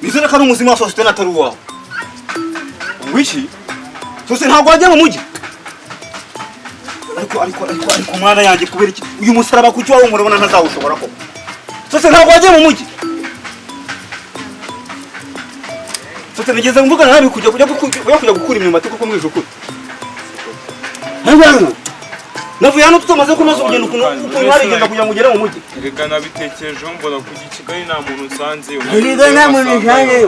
Nizere ko umuzima wa Sositena ataruwa. Wishi? Sositena ntabwo wajya mu mujyi. Ariko mwana yanjye kubera iki? Uyu musaraba kuki wawe murabona ntazawushobora ko. Sositena ntabwo wajya mu mujyi. Sositena ngeze mvuga nabi kujya gukura imyumbati kuko mwisho kuri. Ntabwo navuye hano tutamaze kunoza urugendo ukuntu harigenda kugira ngo ugere mu mujyi. Reka nabitekerejeho mbona kujya Kigali nta muntu nsanze. Reka nta muntu nsanze.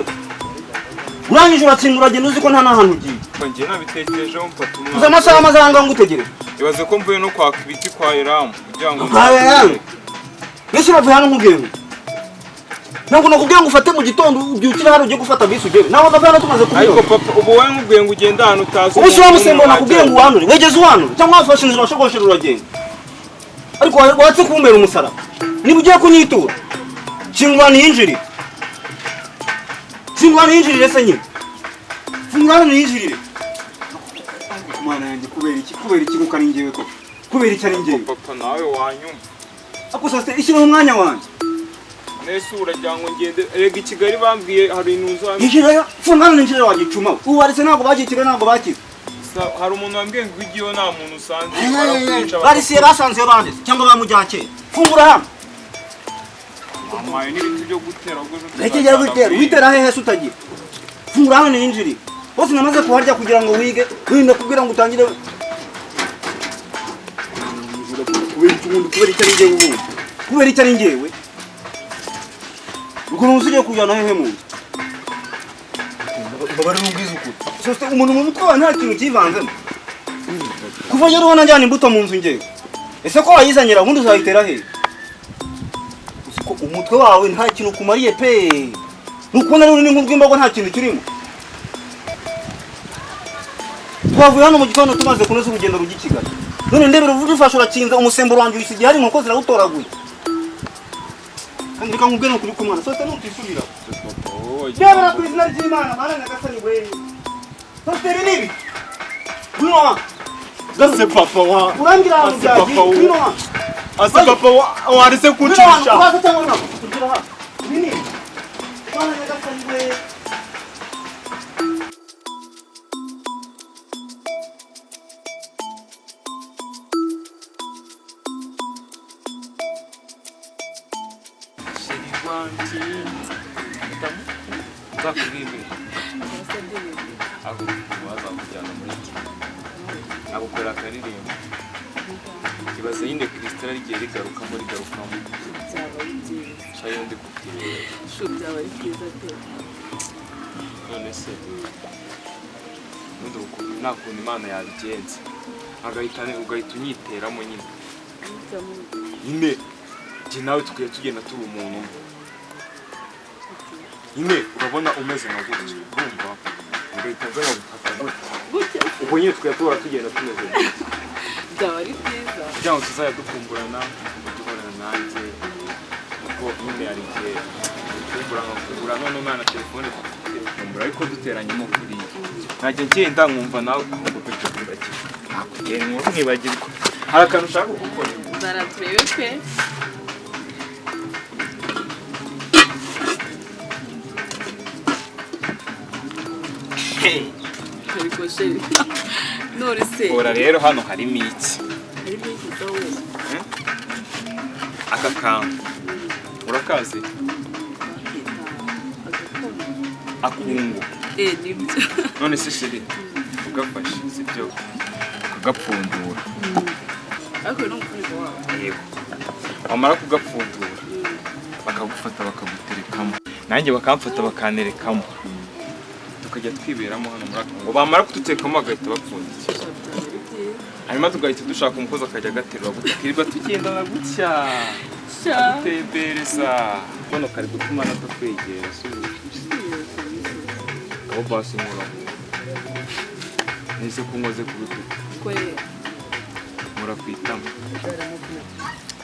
Urangije uratsinda uragenda uzi ko nta nahantu ugiye. Ngiye nabitekerejeho mfata umwana. Uza amasaha amazanga ngutegereza. Ibaze ko mvuye no kwaka ibiti kwa Iramu kugira ngo Mbese uravuye hano nkubwira. Ntabwo nakubwira ngo ufate mu gitondo ubyukira hano ugiye gufata bisi ugere. Nawe ndava hano tumaze kubira. Ariko papa ubu wowe nkubwiye ngo ugenda hano utazi. Ubu shora musembo nakubwiye ngo uhanure. Wegeze uhanure cyangwa wafashe inzira washogoshera uragenda. Ariko watse kumbera umusara. Niba ugiye kunyitura. Kingwa ninjiri. Kingwa ninjiri rese nyine. Fungana ninjiri. Mwana yanjye kubera iki ukari ngewe ko. Kubera iki ari ngewe. Papa nawe wanyumva. Ako sase ishyira mu mwanya wanjye. Nese urajya ngo ngende rega Kigali bambwiye hari inuza. Ninjira fungana ninjiri wagicuma. Uwarese ntabwo bagikire ntabwo bakize. Hari umuntu wambwiye ngo igiyo nta muntu usanze. Barisiye basanze bande cyangwa bamujyake. Fungura hano. Mama n'ibintu byo gutera ubwo. Rekejya gutera. Witera hehe sutagiye. Fungura hano ninjiri. Bose namaze kuharya kugira ngo wige. Winda kubwira ngo utangire. Kubera icyo ari ngewe ubu. Kubera icyo ari ngewe. Ukuntu usigiye kujyana hehe mu. Babari n'ubwiza ukuri. Sose umuntu mu mutwe nta kintu kivanzemo. Kuva rero ubona njyana imbuto mu nzu ngewe. Ese ko wayizanyira ubundi uzayitera hehe? Usiko umutwe wawe nta kintu kumariye pe. Nukubona rero ni nk'ubwimbago nta kintu kirimo. Twavuye hano mu gitondo tumaze kunoza urugendo rujya i Kigali. None ndebera uvuga ufasha urakinza umusemburo wanjye wisigiye hari inkoko zirawutoraguye. Kandi reka nkubwire ukuri kumwana sose ntutisubira. Ndebera ku izina ry'Imana Mana Nyagasani we. Sose nibi. Nuwa. Gase papa wa. Urangira aho byagiye. Nuwa. Ase papa wa warise kuncisha. Nuwa cyangwa no. Kugira ha. Nini. Mana Nyagasani we. Zakubwime. Abo baza kujyana muri iki. Abo kora karirimbo. Kibaze yinde Kristo ari giye rigaruka muri garukamo. Byaba bigiye. Chayo ndi kukire. Sho byaba bigize ate. None se. Ndo uko nakuntu Imana yabigenze. Agahitane ugahita unyiteramo nyine. Nyine. Je nawe tugiye tugenda tuba umuntu. Nyine urabona umeze nka gutya. Urumva? Ugahita nzana gufata gutya. Ubwo nyine tugiye tugenda tumeze. Byaba ari byiza. Kugira ngo tuzajya dukumburana, duhorana nanjye. Kuko nyine ari igihe kumbura none umwana telefone kukumbura ariko duteranyemo kuri najya ngenda nkumva nawe ugupeje kuraki. Nakugenda nkibagirwa. Hari akantu ushaka gukora. Baraturebe pe. Ariko sheri. Nore se. Ora rero hano harimo iki? Harimo iki zawe? Aka kantu. Urakazi? Akungu. Nibyo. None se sheri ugafashe sibyo kugapfundura. Ariko no kuri wawe. Yego. Wamara kugapfundura bakagufata bakaguterekamo. Nanjye bakamfata bakanerekamo. Tukajya twiberamo hano muri ngo bamara kututekamo agahita bapfundikira. Hanyuma tugahita dushaka umukozi akajya gaterura gutakirwa tugendana gutya. Tembereza. Kono kari gutuma natakwegera aho basi nkora. Nise kunkoze ku bitugu. Kwe. Mura kwitama.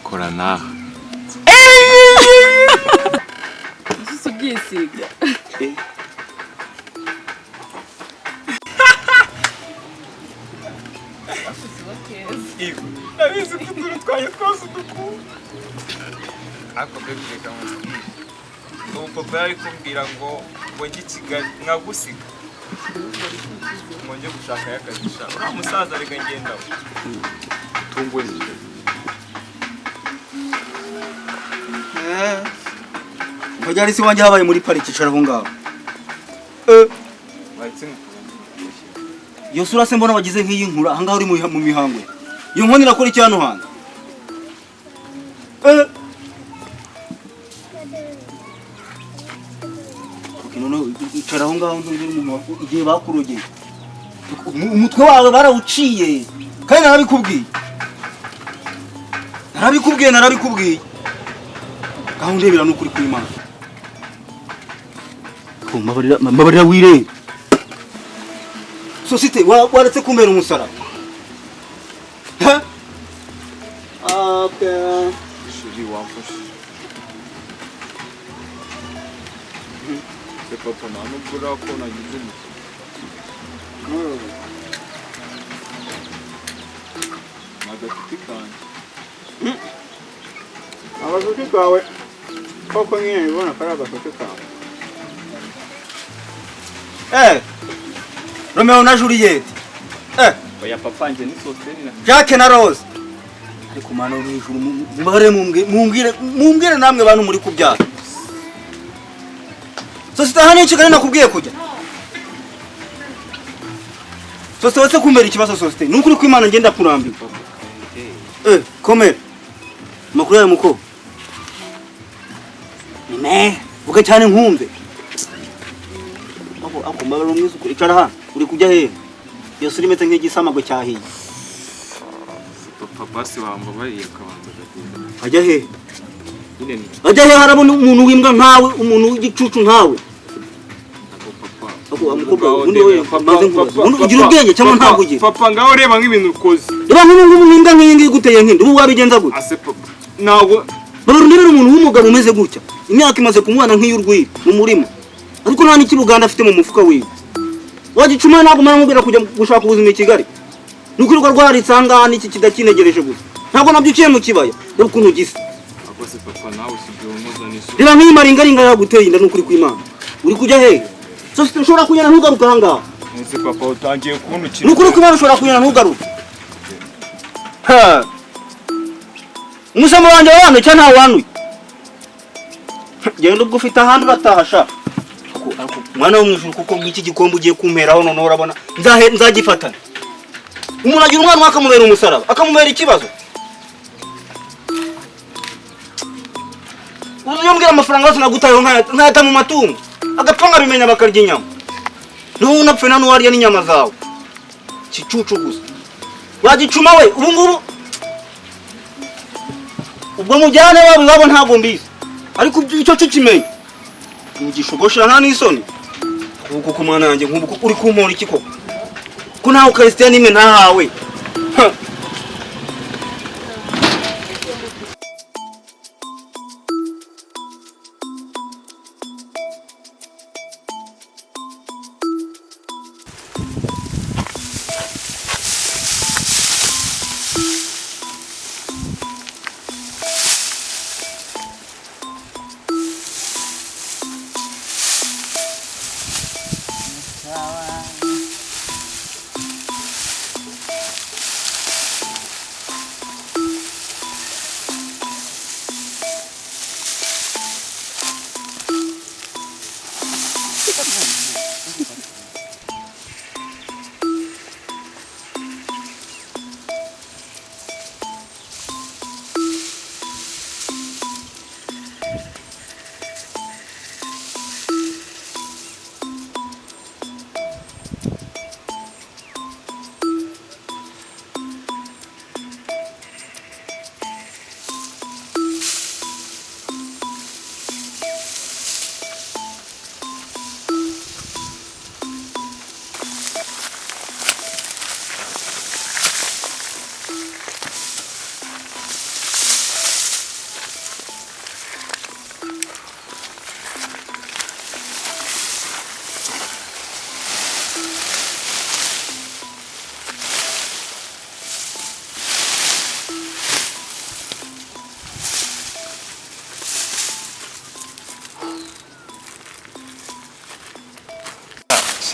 Kora naha. Susubyisiga. Igo nabizi ko turi twaye twose dukunda ariko bebe reka nkubwire ubu papa yari kumbwira ngo njye i Kigali nkagusiga ngo njye gushaka y'akazi sha uriya musaza reka ngendaho tunguwe Nkajya si wanjye habaye muri pariki icara aho ngaho. Iyo sura se mbona bagize nk'iyi nkura aha ngaho uri mu mihango. Iyo nkoni irakora iki hano hanze? None icara aho ngaho ndi umuntu igihe bakurogeye. Umutwe wawe barawuciye. Kandi narabikubwiye. Aho ndebera n'ukuri kw'Imana. Ko mabarira wire. Sosite waretse kumbera umusara. Ha? Okay. Shuri wamfashe. Se papa namubura ko nagize mu. Magati kanje. Abazuki kawe. Koko nyine ubona karaga sote kawe. Romeo na Juliet. Oya papa nje ni Sostene na Jacques na Rose. Ariko mana w'ijuru mubare mumbwire namwe bantu muri kubyara. Sosita hano i Kigali nakubwiye kujya. Sosita wese kumbera ikibazo Sosita. Nukuri kw'Imana ngenda kurambiwe. Komera. Makuru yawe muko. Vuga cyane nkumve. Ako mbabara umwiza ukuri icara hano uri kujya hehe? Iyo suri meze nk'igisamago cyahiye. papa se wambabariye akabanza agenda. Ajya hehe? Nyine ni. Ajya hehe harabona umuntu w'imbwa nkawe, umuntu w'igicucu nkawe. Ako amukobwa undi we maze nkubaza. Ugira ubwenge cyangwa ntabwo ugira? Papa ngaho reba nk'ibintu ukoze. Reba nk'imbwa nk'iyi guteye nk'indi. Ubu wabigenza gute? Ase papa. Nago barundira umuntu w'umugabo umeze gutya. Imyaka imaze kumwana nk'iy'urwiri mu murima. Ariko nta n'ikibuganda afite mu mufuka wiwe. Wagicuma ntabwo mubwira kujya gushaka ubuzima i Kigali. Nukurirwa rwaritse ahangaha n'iki kidakinegereje gusa. Ntabwo nabyukiye mu kibaya. Reba ukuntu gisa. Akose papa nawe usibye umuza n'iso. Reba nk'iyi maringaringa yaguteye inda n'ukuri kw'Imana. Uri kujya hehe? Sosite ushobora kugenda ntugaruka ahangaha. Ese papa utangiye kuntukira. Nukuri kw'Imana ushobora kugenda ntugaruka. Umusamo wanjye wanuye cyangwa ntawe wanuye? Genda ubwo ufite ahandi batahasha. Mwana wo mwijuru kuko ngiki gikombe ugiye kumperaho none urabona nzagifatana. Umuntu agira umwana wakamubera umusaraba, akamubera ikibazo. Uyo mbwira amafaranga yose nagutayeho nkayata mu matungo. Agapfanga bimenya bakarya inyama. Nuhu unapfe na nuwarya n'inyama zawe. Kicucu gusa. Wagicuma we ubu ngubu. Ubwo mujyane wabo ntago mbizi. Ariko icyo kimenye. Mugishogoshera nta n'isoni. Kuko kumwana yanjye nk'ubu uri kumpora iki koko? Ko ntawe Kristian imwe ntahawe.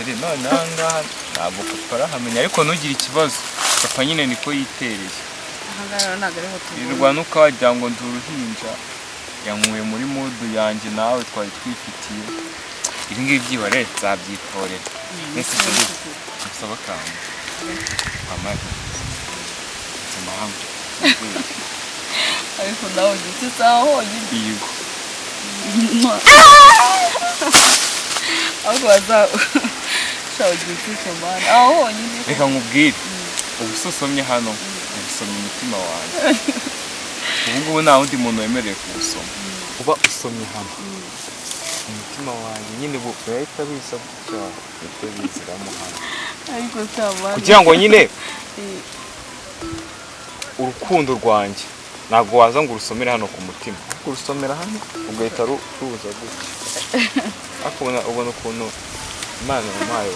sheri none ahangaha ntabwo papa arahamenya ariko ntugire ikibazo papa nyine niko yitereye ahangaha ntabwo ariho tubona irwa nuko wagira ngo ndi uruhinja yankuye muri mudu yanjye nawe twari twifitiye ibi ngibi byibare nzabyitorera mbese sheri nsaba akantu amara amahanga ariko nawe ugiti sawa honyine yego ahubwo shaka ugiti somana aho honyine reka nkubwire ubu usomye hano usomye umutima wanjye ubu ngubu nta wundi muntu wemerewe kuwusoma uba usomye hano umutima wanjye nyine burahita biza gutya bihita biziramo hano ariko sabana kugira ngo nyine urukundo rwanjye ntabwo waza ngo urusomere hano ku mutima ariko urusomera hano ugahita ruza gutya ariko ubona ukuntu Imana yampaye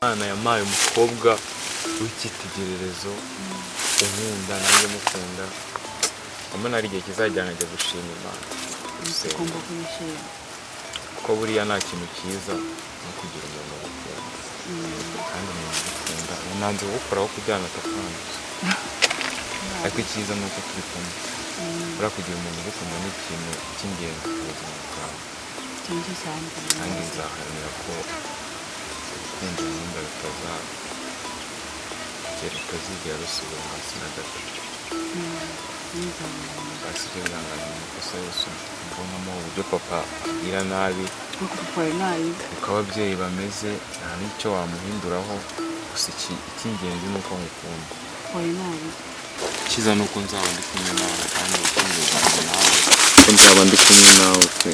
Imana yampaye umukobwa w'icyitegererezo unkunda nanjye mukunda mbona ari igihe kizajyana njya gushima Imana ugomba kuyishima kuko buriya nta kintu cyiza no kugira umuntu agukunda kandi umuntu agukunda nanze gukora aho kujyana atakwanduza ariko icyiza ni uko turi kumwe buriya kugira umuntu ugukunda ni ikintu cy'ingenzi ku buzima bwawe kandi nzaharanira ko urukundo nkunda rutazigera rusubira hasi na gato basi ibyo birangana amakosa yose mbonamo uburyo papa agira nabi uko ababyeyi bameze nta n'icyo wamuhinduraho gusa icy'ingenzi ni uko ngukunda icyiza ni uko nzaba ndi kumwe nawe kandi urukundo rwanjye nawe ko nzaba ndi kumwe nawe pe